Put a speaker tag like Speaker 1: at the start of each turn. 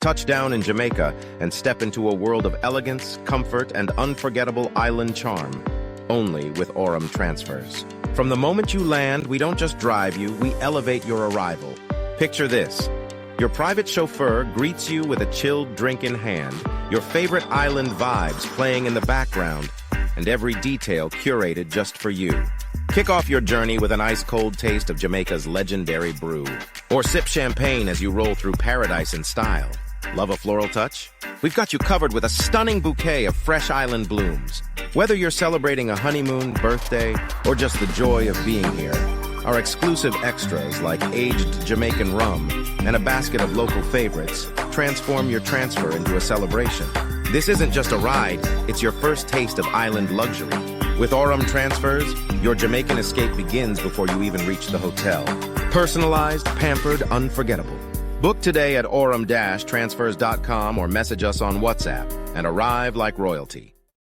Speaker 1: Touch down in Jamaica and step into a world of elegance, comfort, and unforgettable island charm, only with Aurum Transfers. From the moment you land, we don't just drive you, we elevate your arrival. Picture this. Your private chauffeur greets you with a chilled drink in hand, your favorite island vibes playing in the background, and every detail curated just for you. Kick off your journey with an ice-cold taste of Jamaica's legendary brew, or sip champagne as you roll through paradise in style. Love a floral touch? We've got you covered with a stunning bouquet of fresh island blooms. Whether you're celebrating a honeymoon, birthday, or just the joy of being here, our exclusive extras like aged Jamaican rum and a basket of local favorites transform your transfer into a celebration. This isn't just a ride, it's your first taste of island luxury. With Aurum Transfers, your Jamaican escape begins before you even reach the hotel. Personalized, pampered, unforgettable. Book today at aurum-transfers.com or message us on WhatsApp and arrive like royalty.